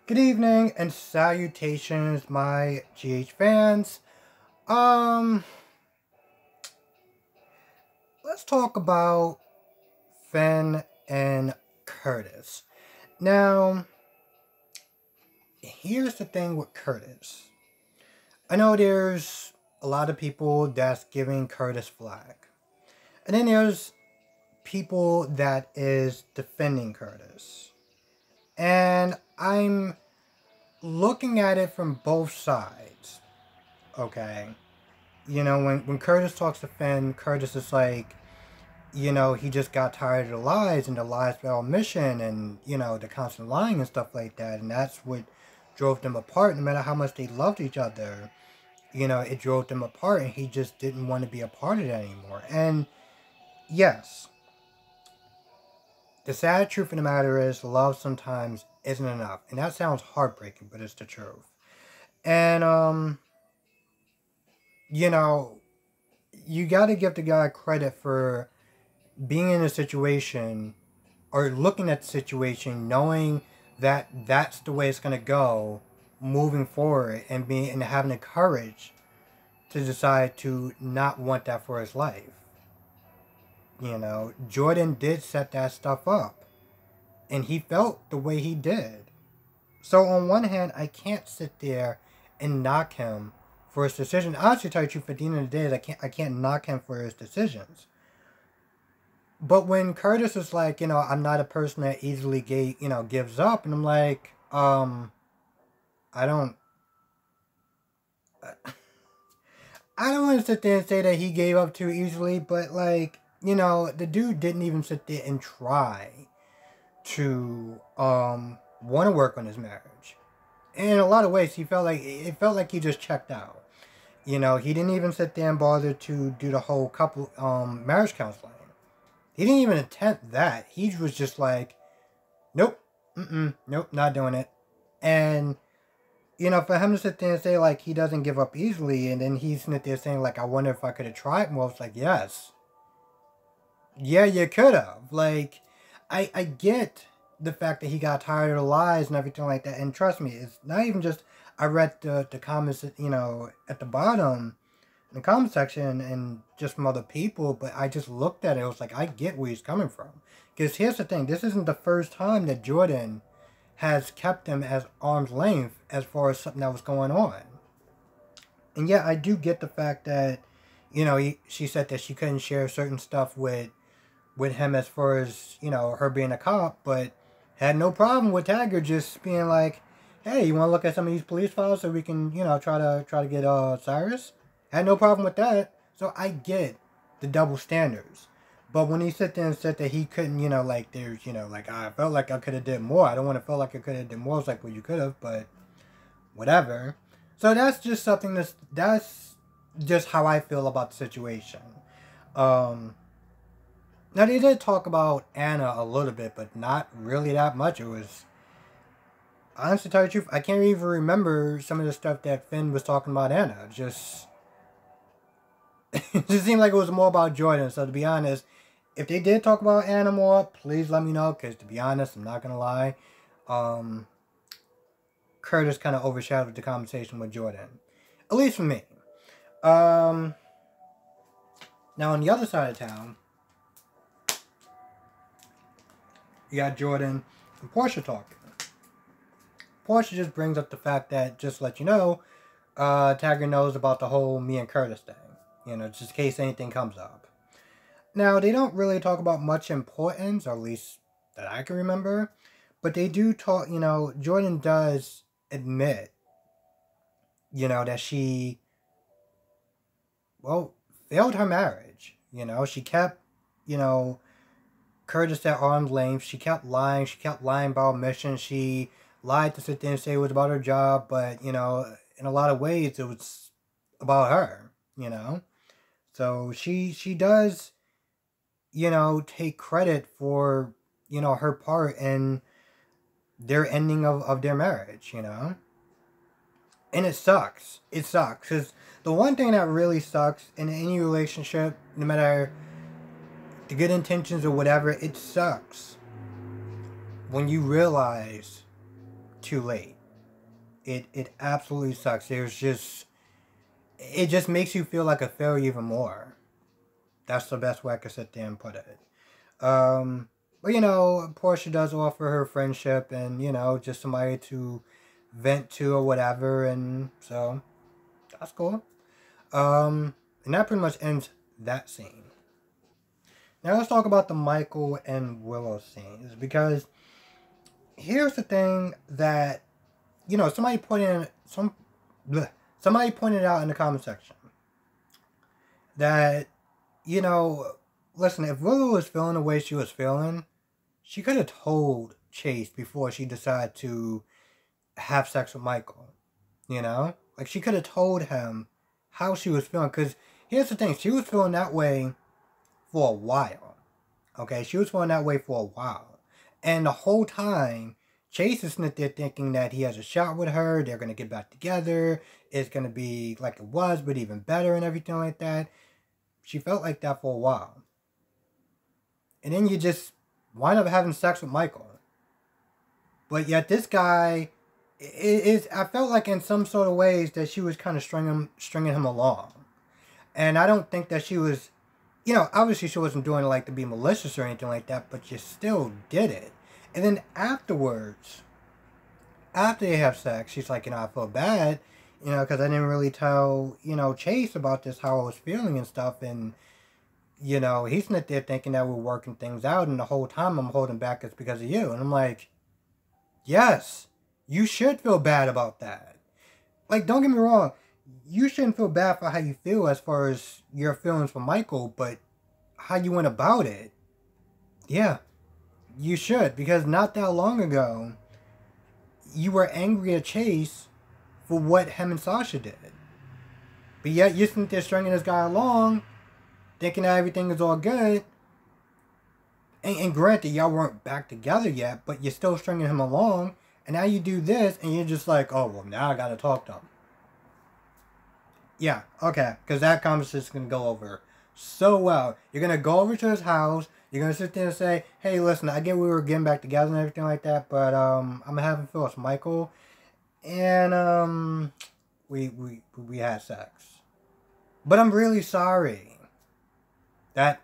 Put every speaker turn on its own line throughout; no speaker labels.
Good evening and salutations, my GH fans. Um, let's talk about Finn and Curtis. Now, here's the thing with Curtis. I know there's a lot of people that's giving Curtis flack. And then there's people that is defending Curtis. And I'm looking at it from both sides. Okay? When Curtis talks to Finn, Curtis is like, he just got tired of the lies and the lies without mission and, the constant lying and stuff like that. And that's what drove them apart. No matter how much they loved each other, it drove them apart and he just didn't want to be a part of it anymore. And yes, the sad truth of the matter is love sometimes isn't enough. And that sounds heartbreaking, but it's the truth. And, you got to give the guy credit for being in a situation or looking at the situation, knowing that that's the way it's going to go moving forward and having the courage to decide to not want that for his life. Jordan did set that stuff up and he felt the way he did. So on one hand, I can't sit there and knock him for his decision. Honestly, to tell you the truth, at the end of the day, I can't knock him for his decisions. But when Curtis is like, I'm not a person that easily gives up, and I'm like, I don't want to sit there and say that he gave up too easily, but like, the dude didn't even sit there and try to want to work on his marriage. And in a lot of ways, it felt like he just checked out. He didn't even sit there and bother to do the whole couple marriage counseling. He didn't even attempt that. He was just like, nope, nope, not doing it. And, for him to sit there and say, like, he doesn't give up easily, and then he's sitting there saying, like, I wonder if I could have tried more. It's like, yes. Yeah, you could have. Like, I get the fact that he got tired of the lies and everything like that. And trust me, it's not even just, I read the comments, at the bottom, in the comment section and just from other people, but I just looked at it. It was like, I get where he's coming from. Because here's the thing, this isn't the first time that Jordan has kept him as arm's length as far as something that was going on. And yeah, I do get the fact that, she said that she couldn't share certain stuff with him as far as, her being a cop, but had no problem with Taggart just being like, hey, you want to look at some of these police files so we can, try to get Cyrus? Had no problem with that. So I get the double standards. But when he sat there and said that he couldn't, I felt like I could have did more. I don't want to feel like I could have did more. It's like, well, you could have, but whatever. So that's just something that's just how I feel about the situation. Now, they did talk about Anna a little bit, but not really that much. It was, honestly, to tell you the truth, I can't even remember some of the stuff that Finn was talking about Anna. It just seemed like it was more about Jordan. So to be honest, if they did talk about Anna more, please let me know. Because to be honest, I'm not going to lie. Curtis kind of overshadowed the conversation with Jordan. At least for me. Now on the other side of town, you got Jordan and Portia talking. Portia just brings up the fact that, just to let you know, Taggart knows about the whole me and Curtis thing. Just in case anything comes up. Now, they don't really talk about much importance, or at least that I can remember. But they do talk, Jordan does admit, that she, failed her marriage. She kept, Curtis at arm's length. She kept lying. She kept lying about mission. She lied to sit there and say it was about her job. But, in a lot of ways, it was about her, So she does, take credit for, her part in their ending of their marriage, And it sucks. It sucks. Because the one thing that really sucks in any relationship, no matter the good intentions or whatever, it sucks when you realize too late. It absolutely sucks. It just makes you feel like a failure even more. That's the best way I could sit there and put it. But Portia does offer her friendship and just somebody to vent to or whatever, and so that's cool. And that pretty much ends that scene. Now let's talk about the Michael and Willow scenes, because here's the thing that somebody somebody pointed out in the comment section that listen, if Willow was feeling the way she was feeling, she could have told Chase before she decided to have sex with Michael. Like, she could have told him how she was feeling, because here's the thing, she was feeling that way for a while. Okay, she was feeling that way for a while. And the whole time, Chase is sitting there thinking that he has a shot with her, they're going to get back together, it's going to be like it was, but even better and everything like that. She felt like that for a while. And then you just wind up having sex with Michael. But yet this guy, I felt like in some sort of ways that she was kind of stringing him along. And I don't think that she was, obviously she wasn't doing it like to be malicious or anything like that, but she still did it. And then afterwards, after they have sex, she's like, I feel bad, because I didn't really tell, Chase about this, how I was feeling and stuff. And, he's not there thinking that we're working things out. And the whole time I'm holding back, it's because of you. And I'm like, yes, you should feel bad about that. Like, don't get me wrong. You shouldn't feel bad for how you feel as far as your feelings for Michael, but how you went about it, yeah, you should. Because not that long ago, you were angry at Chase for what him and Sasha did. But yet you're sitting there stringing this guy along, thinking that everything is all good. And granted, y'all weren't back together yet, but you're still stringing him along. And now you do this, and you're just like, oh, well, now I gotta talk to him. Yeah, okay, because that conversation is going to go over so well. You're going to go over to his house, you're going to sit there and say, hey, listen, I get we were getting back together and everything like that, but I'm having feelings for Michael, and we had sex. But I'm really sorry. That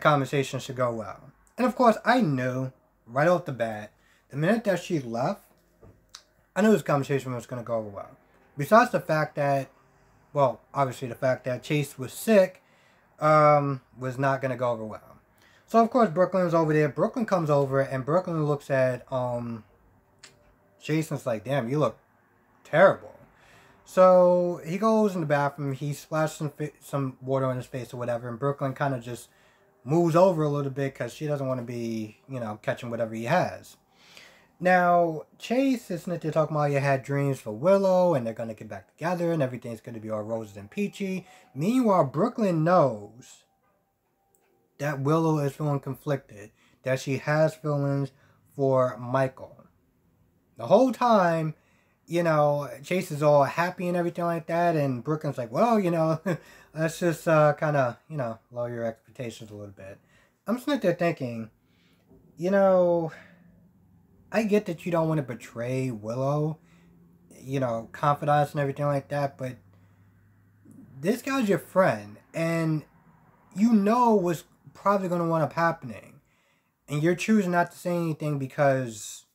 conversation should go well. And of course, I knew, right off the bat, the minute that she left, I knew this conversation was going to go over well. Besides the fact that, well, obviously the fact that Chase was sick was not going to go over well. So, of course, Brooklyn's over there. Brooklyn comes over, and Brooklyn looks at Chase and is like, damn, you look terrible. So, he goes in the bathroom. He splashes some water on his face or whatever, and Brooklyn kind of just moves over a little bit because she doesn't want to be, catching whatever he has. Now, Chase is sitting there talking about you had dreams for Willow and they're going to get back together and everything's going to be all roses and peachy. Meanwhile, Brooklyn knows that Willow is feeling conflicted, that she has feelings for Michael. The whole time, Chase is all happy and everything like that, and Brooklyn's like, well, let's just kind of, lower your expectations a little bit. I'm sitting there thinking, I get that you don't want to betray Willow, confidence and everything like that, but this guy's your friend, and what's probably going to wind up happening, and you're choosing not to say anything because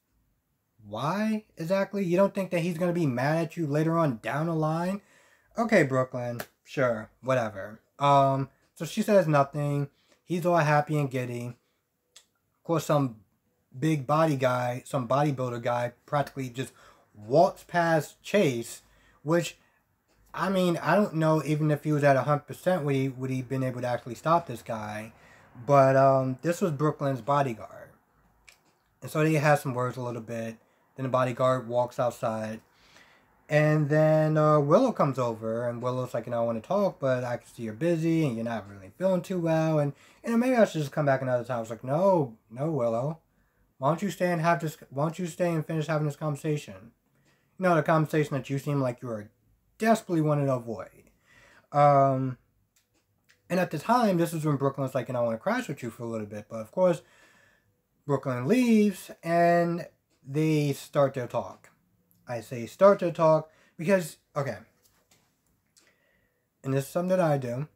why exactly? You don't think that he's going to be mad at you later on down the line? Okay, Brooklyn, sure, whatever. So she says nothing. He's all happy and giddy. Of course, some big bodybuilder guy practically just walks past Chase, which, I mean, I don't know even if he was at 100% would he been able to actually stop this guy, but this was Brooklyn's bodyguard. And so they had some words a little bit, then the bodyguard walks outside, and then Willow comes over, and Willow's like, I want to talk, but I can see you're busy, and you're not really feeling too well, and maybe I should just come back another time. I was like, no, Willow. Why don't you stay and finish having this conversation? The conversation that you seem like you are desperately wanting to avoid. And at the time, this is when Brooklyn's like, I want to crash with you for a little bit. But of course, Brooklyn leaves and they start their talk. I say start to talk because, okay, and this is something that I do,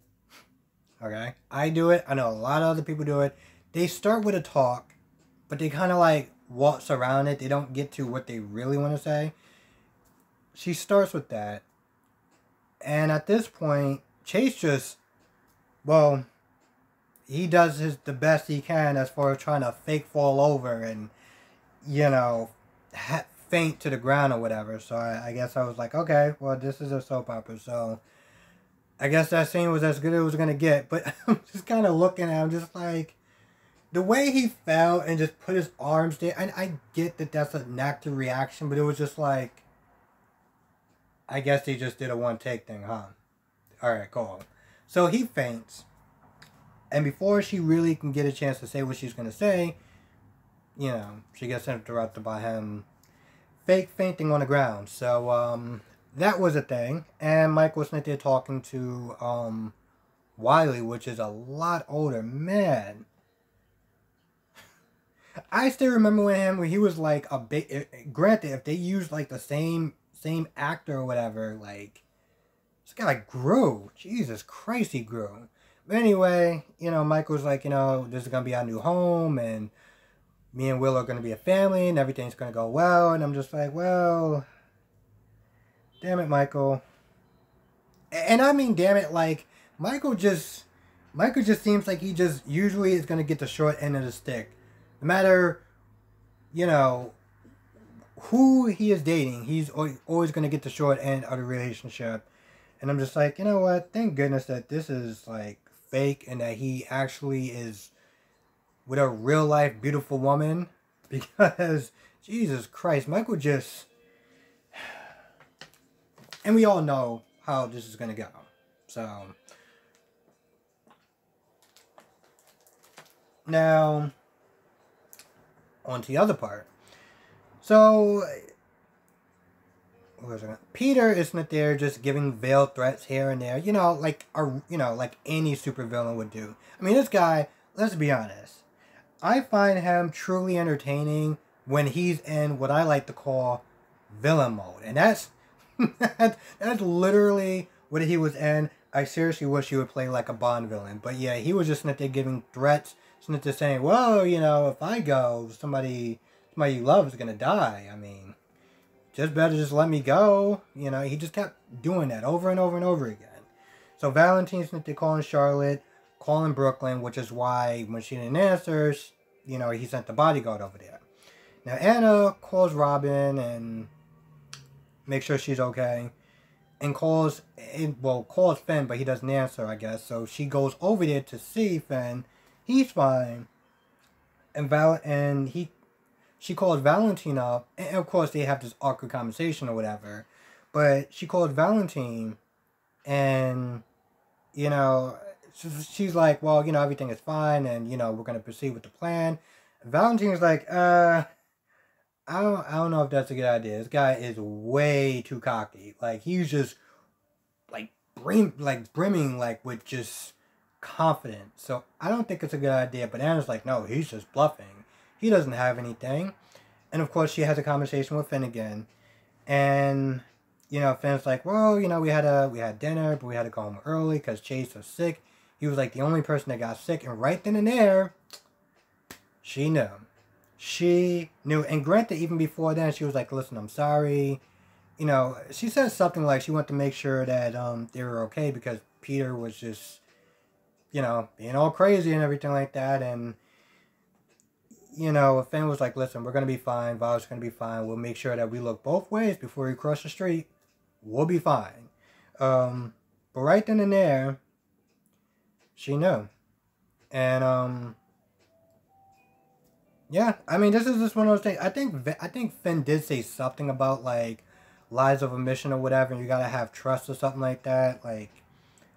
okay? I do it. I know a lot of other people do it. They start with a talk, but they kind of like waltz around it. They don't get to what they really want to say. She starts with that. And at this point, Chase just, well, he does the best he can as far as trying to fake fall over and, you know, faint to the ground or whatever. So I guess I was like, okay, well, this is a soap opera. So I guess that scene was as good as it was going to get. But I'm just kind of looking at him just like, the way he fell and just put his arms there. And I get that that's a natural reaction, but it was just like, I guess he just did a one take thing, huh? Alright, cool. So he faints. And before she really can get a chance to say what she's going to say, you know, she gets interrupted by him fake fainting on the ground. So, that was a thing. And Mike was there talking to, Wiley, which is a lot older. Man. I still remember when he was like a big, granted, if they used like the same actor or whatever, like, this guy grew. Jesus Christ, he grew. But anyway, you know, Michael's like, you know, this is going to be our new home, and me and Will are going to be a family, and everything's going to go well. And I'm just like, well, damn it, Michael. And I mean, damn it, like, Michael just seems like he just usually is going to get the short end of the stick. No matter, you know, who he is dating, he's always going to get the short end of the relationship. And I'm just like, you know what? Thank goodness that this is, like, fake and that he actually is with a real-life beautiful woman. Because, Jesus Christ, Michael just... And we all know how this is going to go. So... Now... On to the other part. So... Peter isn't there just giving veiled threats here and there, you know, like any supervillain would do. I mean, this guy, let's be honest, I find him truly entertaining when he's in what I like to call villain mode, and that's that's literally what he was in. I seriously wish he would play like a Bond villain, but yeah, he was just not there giving threats, not there saying, "Well, you know, if I go, somebody you love is gonna die." I mean, just better just let me go. You know, he just kept doing that over and over and over again. So Valentine's not there calling Charlotte, calling Brooklyn, which is why when she didn't answer, you know, he sent the bodyguard over there. Now Anna calls Robin and makes sure she's okay, and calls Finn, but he doesn't answer, I guess. So she goes over there to see Finn. He's fine, and she called Valentine up, and of course they have this awkward conversation or whatever, but she called Valentine, and, you know, she's like, well, you know, everything is fine, and, you know, we're going to proceed with the plan. Valentine's like, I don't know if that's a good idea. This guy is way too cocky. Like, he's just, like, brimming, like, with just confidence. So, I don't think it's a good idea, but Anna's like, no, he's just bluffing. He doesn't have anything. And, of course, she has a conversation with Finn again. And, you know, Finn's like, well, you know, we had dinner, but we had to go home early because Chase was sick. He was, like, the only person that got sick. And right then and there, she knew. She knew. And granted, even before then, she was like, listen, I'm sorry. You know, she said something like she wanted to make sure that they were okay because Peter was just, you know, being all crazy and everything like that. And, you know, Finn was like, listen, we're going to be fine. Val's going to be fine. We'll make sure that we look both ways before we cross the street. We'll be fine. But right then and there, she knew. And, yeah, I mean, this is just one of those things. I think Finn did say something about, like, lies of omission or whatever, and you gotta have trust or something like that. Like,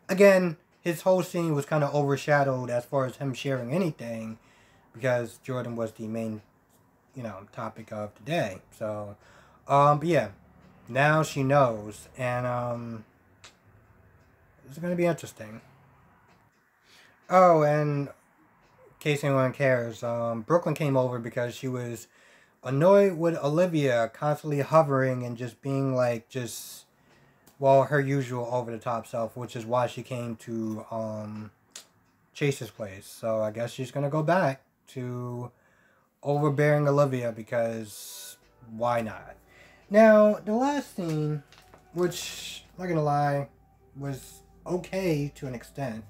again, his whole scene was kind of overshadowed as far as him sharing anything, because Jordan was the main, you know, topic of the day. So, but yeah, now she knows, and, it's gonna be interesting. Oh, and in case anyone cares, Brooklyn came over because she was annoyed with Olivia constantly hovering and just being like, well, her usual over the top self, which is why she came to Chase's place. So I guess she's gonna go back to overbearing Olivia because why not? Now, the last scene, which, not gonna lie, was okay to an extent,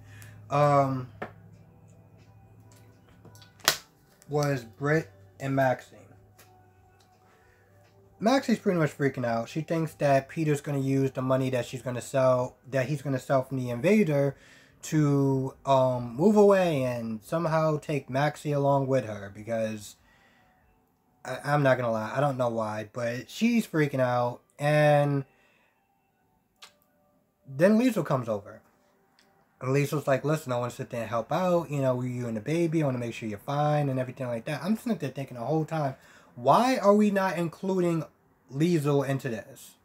was Britt and Maxie. Maxie's pretty much freaking out. She thinks that Peter's gonna use the money that he's gonna sell from the invader to move away and somehow take Maxie along with her because I'm not gonna lie, I don't know why, but she's freaking out. And then Liesl comes over. And Liesl's like, listen, I want to sit there and help out. You know, you and the baby, I want to make sure you're fine and everything like that. I'm sitting there thinking the whole time, why are we not including Liesl into this?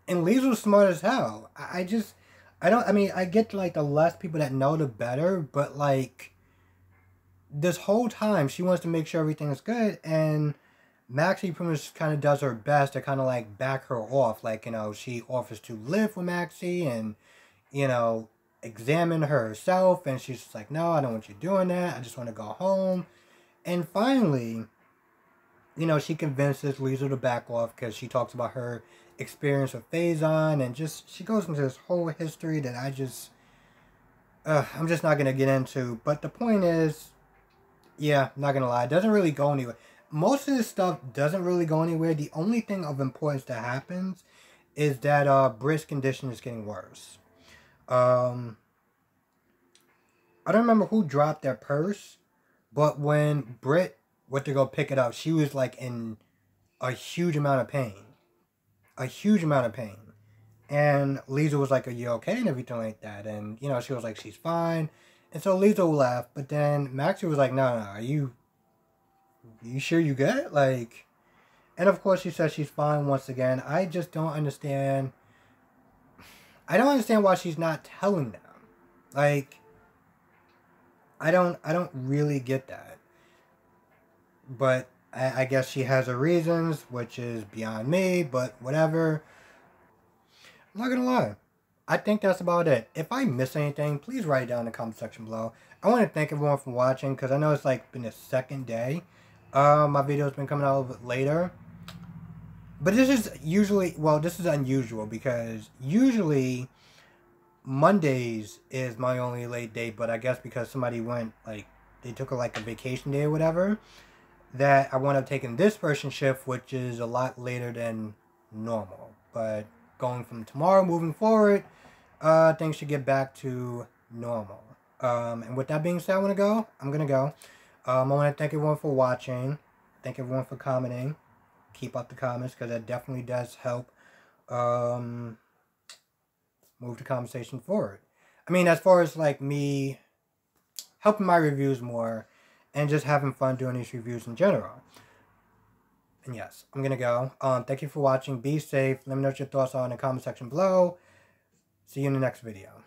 And Liesl's smart as hell. I get like the less people that know, the better. But like, this whole time, she wants to make sure everything is good. And Maxie pretty much kind of does her best to kind of like back her off. Like, you know, she offers to live with Maxie and, you know, examine herself. And she's just like, no, I don't want you doing that. I just want to go home. And finally, you know, she convinces Liesl to back off because she talks about her experience with Faison. And just, she goes into this whole history that I'm just not going to get into. But the point is, yeah, not going to lie, it doesn't really go anywhere. Most of this stuff doesn't really go anywhere. The only thing of importance that happens is that Britt's condition is getting worse. I don't remember who dropped their purse, but when Britt went to go pick it up, she was like in a huge amount of pain. A huge amount of pain. And Liesl was like, are you okay? And everything like that. And, you know, she was like, she's fine. And so Liesl laughed. But then Maxie was like, no, are you sure you good? Like, and of course she says she's fine once again. I just don't understand. I don't understand why she's not telling them. Like, I don't really get that. But I guess she has her reasons, which is beyond me, but whatever. I'm not gonna lie. I think that's about it. If I miss anything, please write it down in the comment section below. I want to thank everyone for watching, because I know it's like been the second day. My video's been coming out a little bit later. But this is usually, well, this is unusual, because usually Mondays is my only late day, but I guess because somebody went, like, they took like a vacation day or whatever, that I wound up taking this version shift, which is a lot later than normal. But going from tomorrow moving forward, things should get back to normal. And with that being said, I'm gonna go. I want to thank everyone for watching. Thank everyone for commenting. Keep up the comments, because that definitely does help move the conversation forward. I mean, as far as like me helping my reviews more and just having fun doing these reviews in general. And yes, I'm gonna go. Thank you for watching. Be safe. Let me know what your thoughts are in the comment section below. See you in the next video.